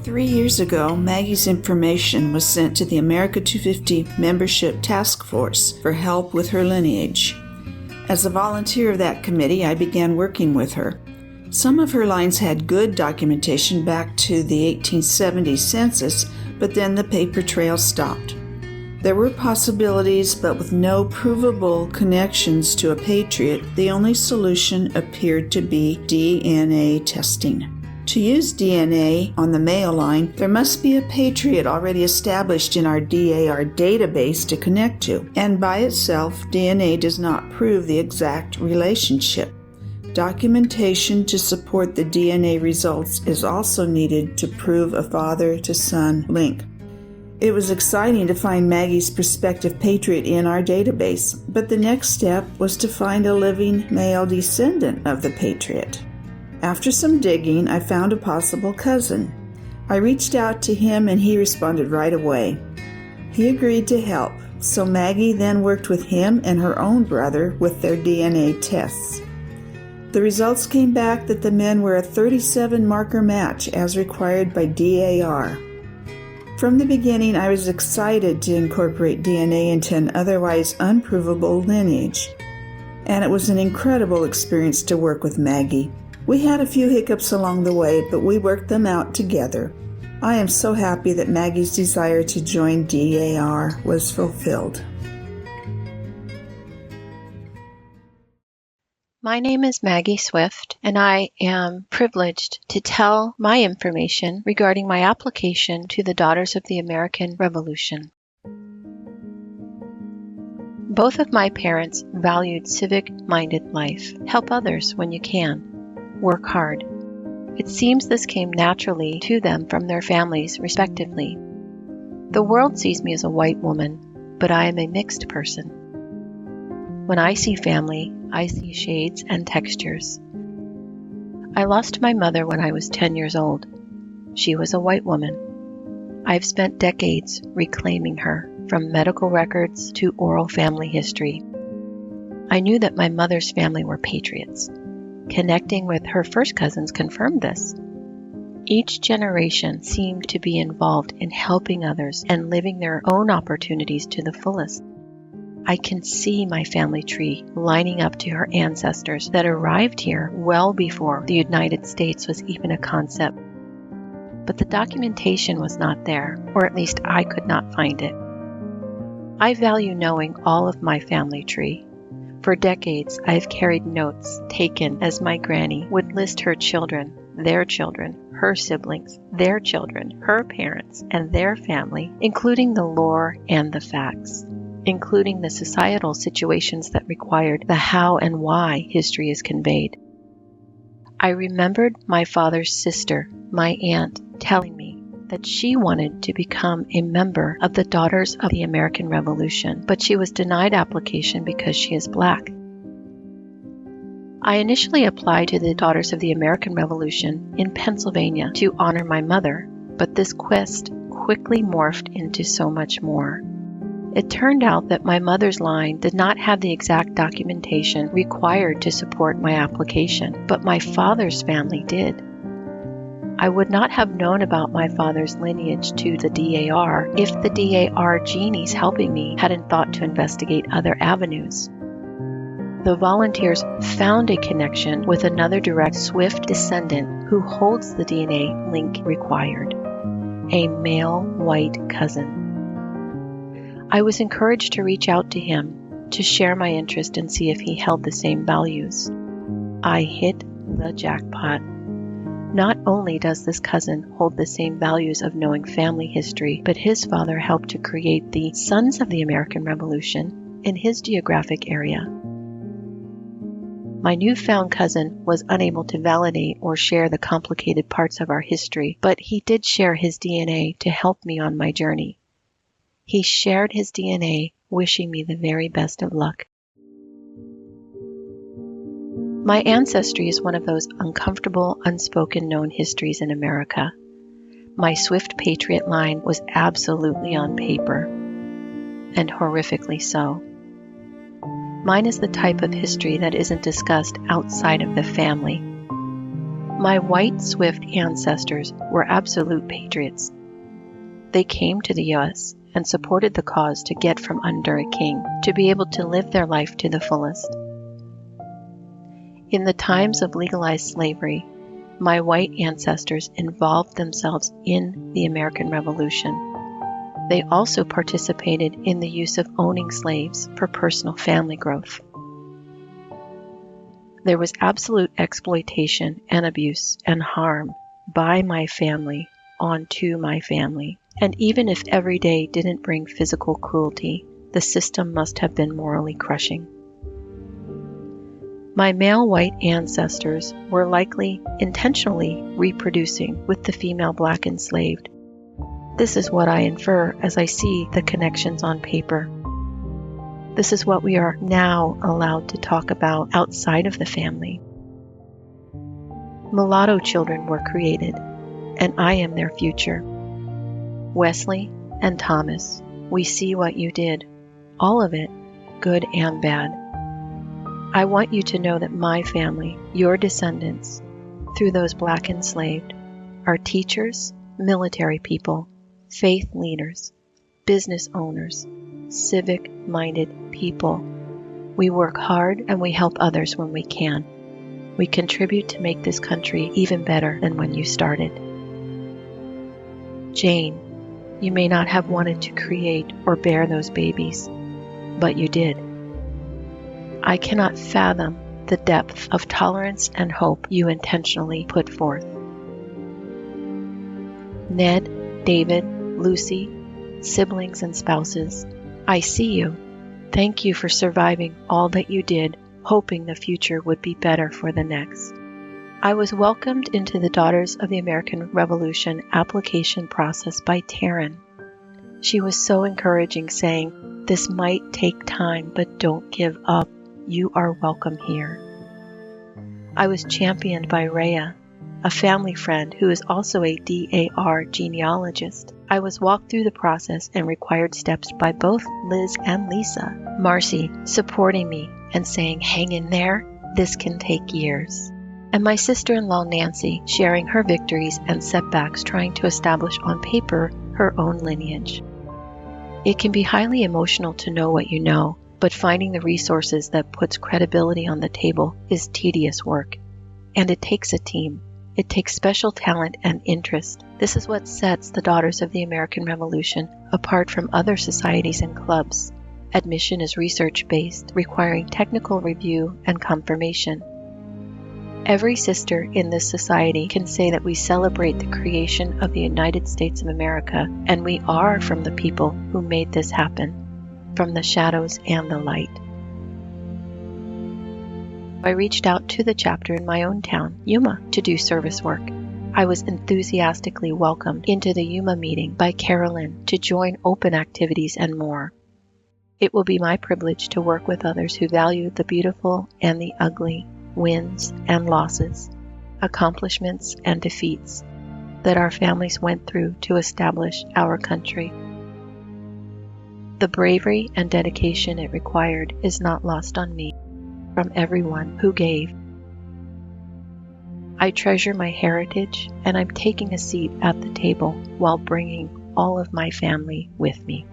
3 years ago, Maggie's information was sent to the America 250 Membership Task Force for help with her lineage. As a volunteer of that committee, I began working with her. Some of her lines had good documentation back to the 1870 census, but then the paper trail stopped. There were possibilities, but with no provable connections to a patriot, the only solution appeared to be DNA testing. To use DNA on the male line, there must be a patriot already established in our DAR database to connect to, and by itself, DNA does not prove the exact relationship. Documentation to support the DNA results is also needed to prove a father-to-son link. It was exciting to find Maggie's prospective patriot in our database, but the next step was to find a living male descendant of the patriot. After some digging, I found a possible cousin. I reached out to him and he responded right away. He agreed to help, so Maggie then worked with him and her own brother with their DNA tests. The results came back that the men were a 37 marker match as required by DAR. From the beginning, I was excited to incorporate DNA into an otherwise unprovable lineage, and it was an incredible experience to work with Maggie. We had a few hiccups along the way, but we worked them out together. I am so happy that Maggie's desire to join DAR was fulfilled. My name is Maggie Swift, and I am privileged to tell my information regarding my application to the Daughters of the American Revolution. Both of my parents valued civic-minded life. Help others when you can. Work hard. It seems this came naturally to them from their families, respectively. The world sees me as a white woman, but I am a mixed person. When I see family, I see shades and textures. I lost my mother when I was 10 years old. She was a white woman. I've spent decades reclaiming her, from medical records to oral family history. I knew that my mother's family were patriots. Connecting with her first cousins confirmed this. Each generation seemed to be involved in helping others and living their own opportunities to the fullest. I can see my family tree lining up to her ancestors that arrived here well before the United States was even a concept. But the documentation was not there, or at least I could not find it. I value knowing all of my family tree. For decades, I have carried notes taken as my granny would list her children, her siblings, their children, her parents, and their family, including the lore and the facts, including the societal situations that required the how and why history is conveyed. I remembered my father's sister, my aunt, telling me that she wanted to become a member of the Daughters of the American Revolution, but she was denied application because she is Black. I initially applied to the Daughters of the American Revolution in Pennsylvania to honor my mother, but this quest quickly morphed into so much more. It turned out that my mother's line did not have the exact documentation required to support my application, but my father's family did. I would not have known about my father's lineage to the DAR if the DAR genies helping me hadn't thought to investigate other avenues. The volunteers found a connection with another direct Swift descendant who holds the DNA link required, a male white cousin. I was encouraged to reach out to him to share my interest and see if he held the same values. I hit the jackpot. Not only does this cousin hold the same values of knowing family history, but his father helped to create the Sons of the American Revolution in his geographic area. My newfound cousin was unable to validate or share the complicated parts of our history, but he did share his DNA to help me on my journey. He shared his DNA, wishing me the very best of luck. My ancestry is one of those uncomfortable, unspoken known histories in America. My Swift Patriot line was absolutely on paper, and horrifically so. Mine is the type of history that isn't discussed outside of the family. My white Swift ancestors were absolute patriots. They came to the U.S. and supported the cause to get from under a king to be able to live their life to the fullest. In the times of legalized slavery, my white ancestors involved themselves in the American Revolution. They also participated in the use of owning slaves for personal family growth. There was absolute exploitation and abuse and harm by my family onto my family. And even if every day didn't bring physical cruelty, the system must have been morally crushing. My male white ancestors were likely intentionally reproducing with the female black enslaved. This is what I infer as I see the connections on paper. This is what we are now allowed to talk about outside of the family. Mulatto children were created, and I am their future. Wesley and Thomas, we see what you did, all of it, good and bad. I want you to know that my family, your descendants, through those black enslaved, are teachers, military people, faith leaders, business owners, civic-minded people. We work hard and we help others when we can. We contribute to make this country even better than when you started. Jane, you may not have wanted to create or bear those babies, but you did. I cannot fathom the depth of tolerance and hope you intentionally put forth. Ned, David, Lucy, siblings and spouses, I see you. Thank you for surviving all that you did, hoping the future would be better for the next. I was welcomed into the Daughters of the American Revolution application process by Taryn. She was so encouraging, saying, "This might take time, but don't give up. You are welcome here." I was championed by Rhea, a family friend who is also a DAR genealogist. I was walked through the process and required steps by both Liz and Lisa. Marcy supporting me and saying, "Hang in there, this can take years." And my sister-in-law Nancy sharing her victories and setbacks trying to establish on paper her own lineage. It can be highly emotional to know what you know, but finding the resources that puts credibility on the table is tedious work. And it takes a team. It takes special talent and interest. This is what sets the Daughters of the American Revolution apart from other societies and clubs. Admission is research-based, requiring technical review and confirmation. Every sister in this society can say that we celebrate the creation of the United States of America, and we are from the people who made this happen, from the shadows and the light. I reached out to the chapter in my own town, Yuma, to do service work. I was enthusiastically welcomed into the Yuma meeting by Carolyn to join open activities and more. It will be my privilege to work with others who value the beautiful and the ugly, wins and losses, accomplishments and defeats that our families went through to establish our country. The bravery and dedication it required is not lost on me, from everyone who gave. I treasure my heritage, and I'm taking a seat at the table while bringing all of my family with me.